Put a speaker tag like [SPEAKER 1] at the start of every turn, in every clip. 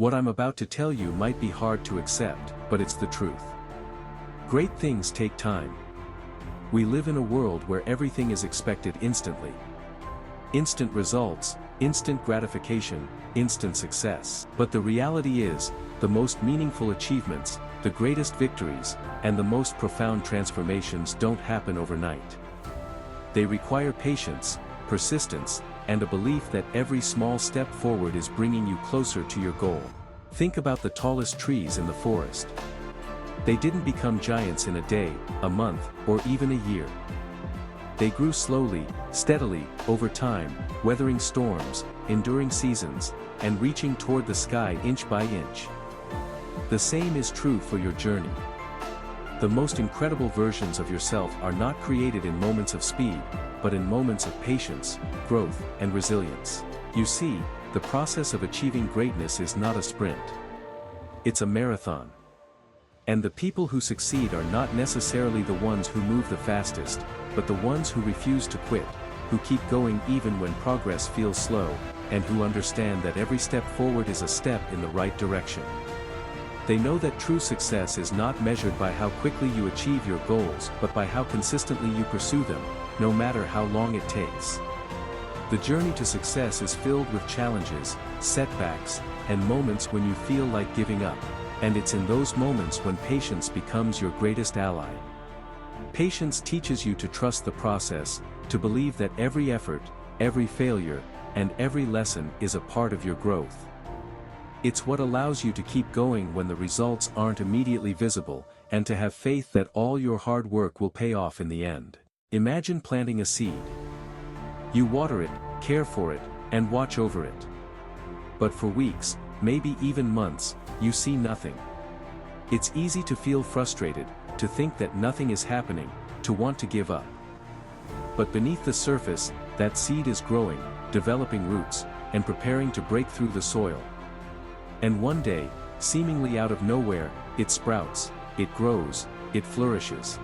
[SPEAKER 1] What I'm about to tell you might be hard to accept, but it's the truth. Great things take time. We live in a world where everything is expected instantly. Instant results, instant gratification, instant success. But the reality is, the most meaningful achievements, the greatest victories, and the most profound transformations don't happen overnight. They require patience, persistence, and a belief that every small step forward is bringing you closer to your goal. Think about the tallest trees in the forest. They didn't become giants in a day, a month, or even a year. They grew slowly, steadily, over time, weathering storms, enduring seasons, and reaching toward the sky inch by inch. The same is true for your journey. The most incredible versions of yourself are not created in moments of speed, but in moments of patience, growth, and resilience. You see, the process of achieving greatness is not a sprint. It's a marathon. And the people who succeed are not necessarily the ones who move the fastest, but the ones who refuse to quit, who keep going even when progress feels slow, and who understand that every step forward is a step in the right direction. They know that true success is not measured by how quickly you achieve your goals, but by how consistently you pursue them, no matter how long it takes. The journey to success is filled with challenges, setbacks, and moments when you feel like giving up, and it's in those moments when patience becomes your greatest ally. Patience teaches you to trust the process, to believe that every effort, every failure, and every lesson is a part of your growth. It's what allows you to keep going when the results aren't immediately visible, and to have faith that all your hard work will pay off in the end. Imagine planting a seed. You water it, care for it, and watch over it. But for weeks, maybe even months, you see nothing. It's easy to feel frustrated, to think that nothing is happening, to want to give up. But beneath the surface, that seed is growing, developing roots, and preparing to break through the soil. And one day, seemingly out of nowhere, it sprouts, it grows, it flourishes.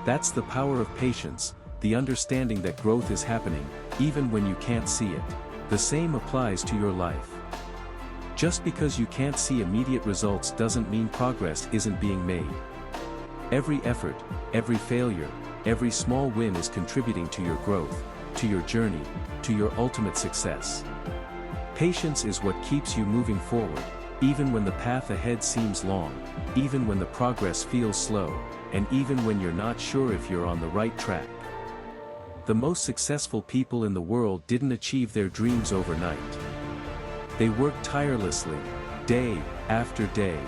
[SPEAKER 1] That's the power of patience, the understanding that growth is happening, even when you can't see it. The same applies to your life. Just because you can't see immediate results doesn't mean progress isn't being made. Every effort, every failure, every small win is contributing to your growth, to your journey, to your ultimate success. Patience is what keeps you moving forward, even when the path ahead seems long, even when the progress feels slow, and even when you're not sure if you're on the right track. The most successful people in the world didn't achieve their dreams overnight. They worked tirelessly, day after day,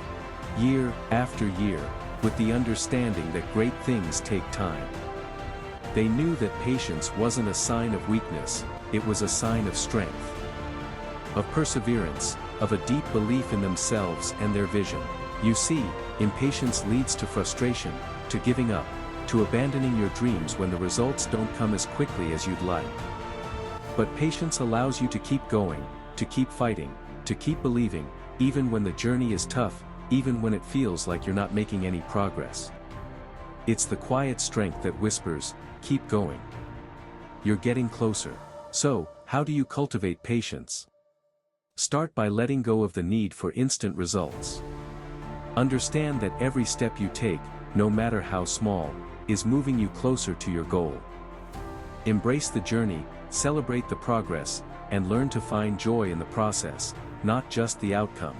[SPEAKER 1] year after year, with the understanding that great things take time. They knew that patience wasn't a sign of weakness, it was a sign of strength, of perseverance, of a deep belief in themselves and their vision. You see, impatience leads to frustration, to giving up, to abandoning your dreams when the results don't come as quickly as you'd like. But patience allows you to keep going, to keep fighting, to keep believing, even when the journey is tough, even when it feels like you're not making any progress. It's the quiet strength that whispers, keep going. You're getting closer. So, how do you cultivate patience? Start by letting go of the need for instant results. Understand that every step you take, no matter how small, is moving you closer to your goal. Embrace the journey, celebrate the progress, and learn to find joy in the process, not just the outcome.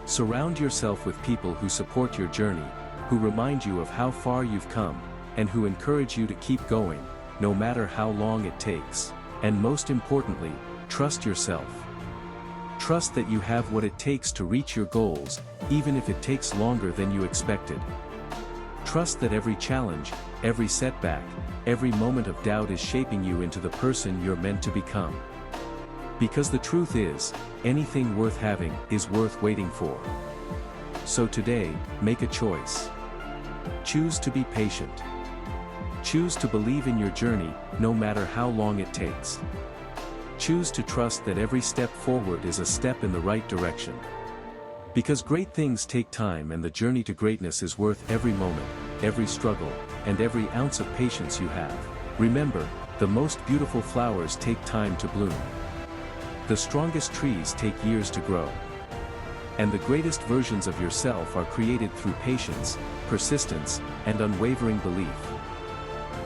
[SPEAKER 1] Surround yourself with people who support your journey, who remind you of how far you've come, and who encourage you to keep going, no matter how long it takes. And most importantly, trust yourself. Trust that you have what it takes to reach your goals, even if it takes longer than you expected. Trust that every challenge, every setback, every moment of doubt is shaping you into the person you're meant to become. Because the truth is, anything worth having is worth waiting for. So today, make a choice. Choose to be patient. Choose to believe in your journey, no matter how long it takes. Choose to trust that every step forward is a step in the right direction. Because great things take time, and the journey to greatness is worth every moment, every struggle, and every ounce of patience you have. Remember, the most beautiful flowers take time to bloom. The strongest trees take years to grow. And the greatest versions of yourself are created through patience, persistence, and unwavering belief.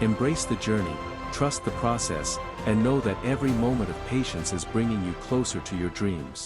[SPEAKER 1] Embrace the journey, trust the process, and know that every moment of patience is bringing you closer to your dreams.